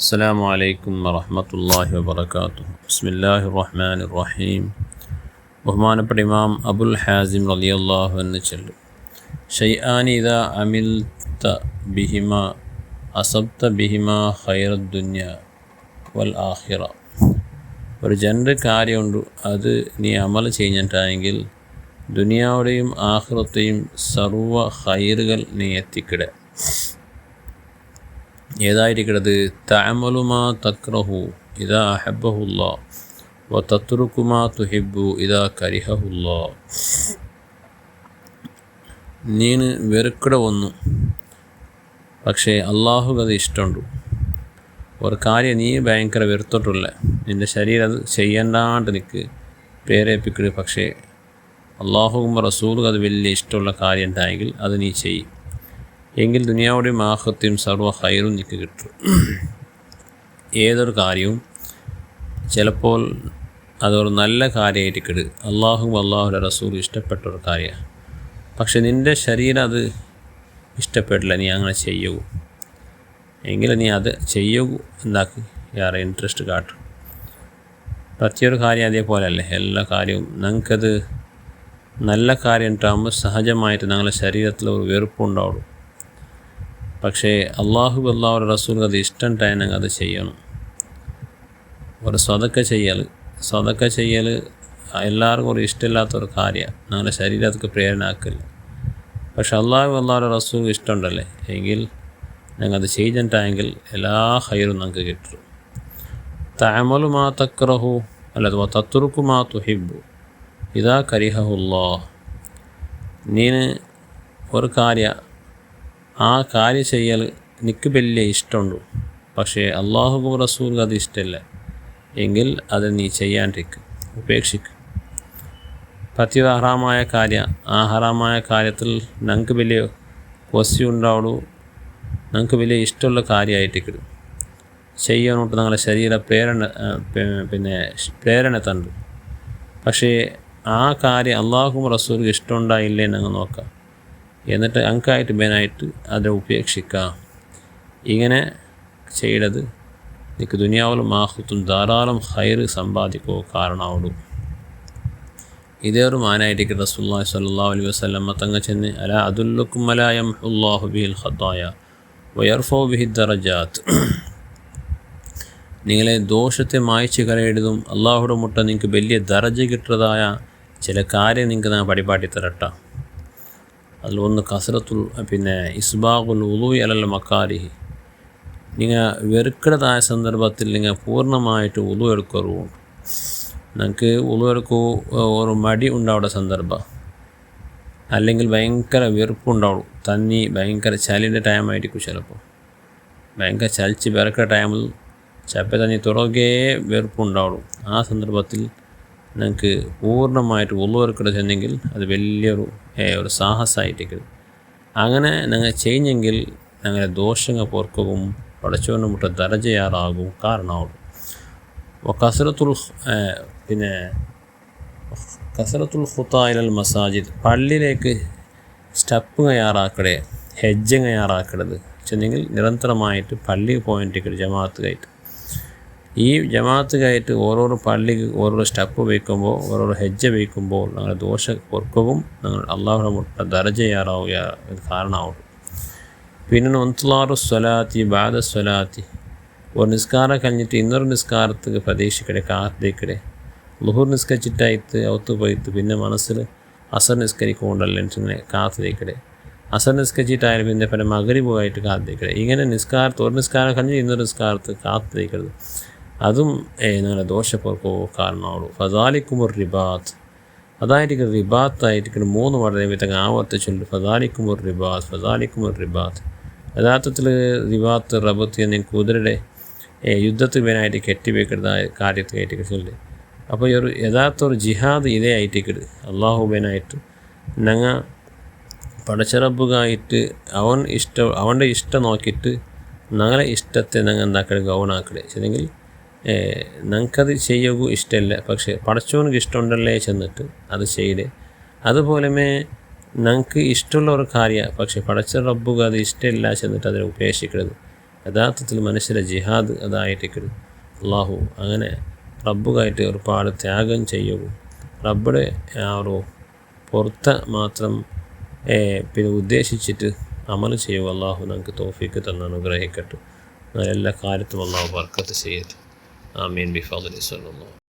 അസ്സലാമു അലൈക്കും വറഹ്മത്തുള്ളാഹി വബറകാതുഹു. ബിസ്മില്ലാഹിർ റഹ്മാനിർ റഹീം. ബഹുമാനപ്പെട്ട ഇമാം അബുൽ ഹാസിം റളിയല്ലാഹു അൻഹു ചൊല്ലും, ഷൈആനി ഇദാ അമിൽത ബിഹിമാ അസബ്ത ബിഹിമാ ഖൈറദ് ദുനിയ വൽ ആഖിറ. ഒരു രണ്ട് കാര്യമുണ്ട്, അത് നീ അമൽ ചെയ്യുന്നിട്ടാണെങ്കിൽ ദുനിയാവുടെയും ആഖിറത്തെയും സർവ്വ ഖൈറുകൾ നീ എത്തിക്കിട. ഏതായിരിക്കണത്? തഅമലുമാ തക്റഹു ഇദാ അഹബ്ബഹുല്ലാഹ് വ തത്റുകുമാ തുഹിബ്ബു ഇദാ കരിഹഹുല്ലാഹ്. നീന് വെറുക്കിട ഒന്നു, പക്ഷേ അള്ളാഹുക്ക് അത് ഇഷ്ടമുണ്ട്. ഒരു കാര്യം നീ ഭയങ്കര വെറുത്തോട്ടുള്ള, നിൻ്റെ ശരീരം അത് ചെയ്യണ്ടാണ്ട് നിൽക്ക് പ്രേരേപ്പിക്കുക. പക്ഷേ അള്ളാഹുവും റസൂലും അത് വലിയ ഇഷ്ടമുള്ള കാര്യം ഉണ്ടായെങ്കിൽ അത് നീ ചെയ്യും. എങ്കിൽ ദുനിയാവുടെയും ആഖിറത്തെയും സർവ്വ ഖൈറും നിനക്ക് കിട്ടും. ഏതൊരു കാര്യവും ചിലപ്പോൾ അതൊരു നല്ല കാര്യമായിരിക്കും, അള്ളാഹുവും അള്ളാഹുവിൻ്റെ റസൂലും ഇഷ്ടപ്പെട്ട ഒരു കാര്യമാണ്. പക്ഷെ നിൻ്റെ ശരീരം അത് ഇഷ്ടപ്പെട്ടില്ല, നീ അങ്ങനെ ചെയ്യൂ. എങ്കിൽ നീ അത് ചെയ്യൂ, എന്താക്കി വേറെ ഇൻട്രസ്റ്റ് കാട്ടും. പ്രത്യേക കാര്യം അതേപോലെ അല്ലേ, എല്ലാ കാര്യവും ഞങ്ങൾക്കത് നല്ല കാര്യം ഉണ്ടാകുമ്പോൾ സഹജമായിട്ട് ഞങ്ങളുടെ ശരീരത്തിൽ ഒരു വെറുപ്പുണ്ടാവുള്ളൂ. പക്ഷേ അള്ളാഹുവിൻ്റെ റസൂൽ അത് ഇഷ്ടമുണ്ടായാൽ ഞങ്ങൾ അത് ചെയ്യണം. ഒരു സ്വതക്ക ചെയ്യൽ എല്ലാവർക്കും ഒരു ഇഷ്ടമില്ലാത്തൊരു കാര്യമാണ്, ഞങ്ങളുടെ ശരീരത്തിക്ക് പ്രേരണ ആക്കില്ല. പക്ഷെ അള്ളാഹുവിൻ്റെ റസൂൽ ഇഷ്ടമുണ്ടല്ലേ, എങ്കിൽ ഞങ്ങൾ അത് ചെയ്തിട്ടായെങ്കിൽ എല്ലാ ഖൈറും ഞങ്ങൾക്ക് കിട്ടും. തഅമലുമാ തക്റഹു അല്ല തത്റുകുമാ തുഹിബ്ബു ഇദാ കരിഹഹുല്ലാഹ്. നീന് ഒരു കാര്യം, ആ കാര്യം ചെയ്യൽ നിനക്ക് വലിയ ഇഷ്ടമുണ്ട്, പക്ഷേ അള്ളാഹുവും റസൂലും അത് ഇഷ്ടമില്ല, എങ്കിൽ അത് നീ ചെയ്യാണ്ടിരിക്കും, ഉപേക്ഷിക്കും. പ്രത്യേക ഹറാമായ കാര്യം, ആ ഹറാമായ കാര്യത്തിൽ ഞങ്ങൾക്ക് വലിയ വസ്യ ഉണ്ടാവുള്ളൂ, ഞങ്ങൾക്ക് വലിയ ഇഷ്ടമുള്ള കാര്യമായിട്ടിരിക്കും ചെയ്യാനോട്ട് ഞങ്ങളുടെ ശരീര പ്രേരണ തണ്ട്. പക്ഷേ ആ കാര്യം അള്ളാഹുവും റസൂലും ഇഷ്ടമുണ്ടായില്ലേ ഞങ്ങൾ നോക്കാം, എന്നിട്ട് അങ്കായിട്ട് ബേനായിട്ട് അത് ഉപേക്ഷിക്കാം. ഇങ്ങനെ ചെയ്തത് നിനക്ക് ദുനിയാവിലും ആഖിറത്തും ധാരാളം ഖൈറ് സമ്പാദിക്കോ കാരണമാവും. ഇതേ ഒരു മാനായിട്ട് റസൂലുള്ളാഹി സ്വല്ലല്ലാഹു അലൈഹി വസല്ലം തങ്ങൾ ചെന്ന്, അലാ അദുല്ലുക്കും അലാ യംഹുല്ലാഹു ബിഹിൽ ഖതായ വയർഫഉ ബിഹി ദറജാത്ത്. നിങ്ങളെ ദോഷത്തെ മായ്ച്ച് കളയുന്നതും അള്ളാഹുടെ മുട്ട നിങ്ങൾക്ക് വലിയ ദറജ കിട്ടുന്നതായ ചില കാര്യം നിങ്ങൾക്ക് ഞാൻ പഠിപ്പാട്ടി തരട്ട. അതിലൊന്ന് കസറത്തുൽ ഇസ്ബാഖുൽ വുളൂഇ അലൽ മക്കാരിഹി. നിങ്ങൾ വെറുക്കടതായ സന്ദർഭത്തിൽ നിങ്ങൾ പൂർണ്ണമായിട്ട് വുളു എടുക്കുള്ളൂ. നിങ്ങൾക്ക് വുളു എടുക്കൂ ഒരു മടി ഉണ്ടാവുന്ന സന്ദർഭം, അല്ലെങ്കിൽ ഭയങ്കര വെറുപ്പുണ്ടാവുള്ളൂ, തന്നി ഭയങ്കര ചലിൻ്റെ ടൈമായിരിക്കും. ചിലപ്പോൾ ഭയങ്കര ചലിച്ച് വിറക്കുന്ന ടൈമിൽ ചിലപ്പോൾ തന്നെ തുറകെ വെറുപ്പുണ്ടാവുള്ളൂ. ആ സന്ദർഭത്തിൽ ഞങ്ങൾക്ക് പൂർണ്ണമായിട്ട് വുളു എടുക്കുക ചെന്നെങ്കിൽ അത് വലിയൊരു സാഹസമായിട്ടേക്ക്. അങ്ങനെ ഞങ്ങൾ ചെയ്യുന്നെങ്കിൽ ഞങ്ങളുടെ ദോഷങ്ങൾ പൊറുക്കവും പടച്ചവൻ്റെ മുട്ട ദറജയാറാകും കാരണമാകും. കസറത്തുൽ ഖുതാഇലൽ മസാജിദ്, പള്ളിയിലേക്ക് സ്റ്റെപ്പ് തയ്യാറാക്കണേ, ഹെജ്ജ് തയ്യാറാക്കണത് ചെന്നെങ്കിൽ നിരന്തരമായിട്ട് പള്ളി പോയിൻ്റ് ജമാഅത്ത് കയറ്റ്. ഈ ജമാഅത്ത് കയറ്റ് ഓരോരോ പള്ളിക്ക് ഓരോരോ സ്റ്റെപ്പ് വയ്ക്കുമ്പോൾ, ഓരോരോ ഹെജ്ജ വയ്ക്കുമ്പോൾ ഞങ്ങളുടെ ദോഷ പൊറുക്കവും ഞങ്ങൾ അള്ളാഹുടെ മുട്ട ദറജയാറാവുക കാരണമാവും. പിന്നെ ഒൻതുലാറു സ്വലാത്തി ബാദ സ്വലാത്തി, ഒരു നിസ്കാരം കഴിഞ്ഞിട്ട് ഇന്നൊരു നിസ്കാരത്തേക്ക് പ്രതീക്ഷിക്കടെ, കാത്തിക്കടെ. ളുഹൂർ നിസ്കരിച്ചിട്ടായിട്ട് അവത്ത് പോയിട്ട് പിന്നെ മനസ്സിൽ അസർ നിസ്കരിക്കൊണ്ടല്ലേ കാത്തിക്കടെ. അസർ നിസ്കരിച്ചിട്ടായാലും പിന്നെ മഗ്രിബ് പോയിട്ട് കാത്തിക്കടെ. ഇങ്ങനെ ഒരു നിസ്കാരം കഴിഞ്ഞ് ഇന്നൊരു നിസ്കാരത്ത് കാത്തിക്കരുത്. അതും ഞങ്ങളുടെ ദോഷപ്പൊറുക്കോ കാരണമാവുള്ളൂ. ഫദാലിക്കുമുർ റിബാത്ത്, അതായിരിക്കും റിബാത്തായിരിക്കും. 3 വട്ടം ആവർത്തിച്ചുണ്ട്. ഫദാലിക്കുമുർ റിബാത്ത്. യഥാർത്ഥത്തിൽ റിബാത്ത് റബത്ത് എന്നീ കുതിരയുടെ യുദ്ധത്തിന് വേനായിട്ട് കെട്ടിവെക്കുന്നതായ കാര്യത്തിനായിട്ട് ചൊല്ലി. അപ്പോൾ ഒരു യഥാർത്ഥ ഒരു ജിഹാദ് ഇതേ ആയിട്ടേക്കിട്. അള്ളാഹുബേനായിട്ട് ഞങ്ങൾ പടച്ചറബുകായിട്ട് അവൻ്റെ ഇഷ്ടം നോക്കിയിട്ട് ഞങ്ങളെ ഇഷ്ടത്തെ ഞങ്ങൾ എന്താക്കരുത് ഗൗണാക്കരുത്. ചെന്നെങ്കിൽ ഞങ്ങൾക്കത് ചെയ്യുക ഇഷ്ടമില്ല, പക്ഷേ പടച്ചവനക്ക് ഇഷ്ടമുണ്ടല്ലേ ചെന്നിട്ട് അത് ചെയ്ത്. അതുപോലെ ഞങ്ങൾക്ക് ഇഷ്ടമുള്ള ഒരു കാര്യമാണ്, പക്ഷേ പടച്ച റബ്ബുക അത് ഇഷ്ടമില്ല ചെന്നിട്ട് അതിനെ ഉപേക്ഷിക്കരുത്. യഥാർത്ഥത്തിൽ മനുഷ്യരെ ജിഹാദ് അതായിട്ടിക്കട് അള്ളാഹു അങ്ങനെ റബ്ബുകായിട്ട് ഒരുപാട് ത്യാഗം ചെയ്യുകയും റബ്ബുടെ ആ ഒരു പുറത്ത് മാത്രം പിന്നെ ഉദ്ദേശിച്ചിട്ട് അമൽ ചെയ്യുക. അള്ളാഹു നമുക്ക് തൗഫീക്ക് തന്ന് അനുഗ്രഹിക്കട്ടെ. എല്ലാ കാര്യത്തും അള്ളാഹു ബർക്കത്ത് ചെയ്യട്ടെ. ആമീൻ ബിഫദ്ലിഹി സ്വല്ലല്ലാഹു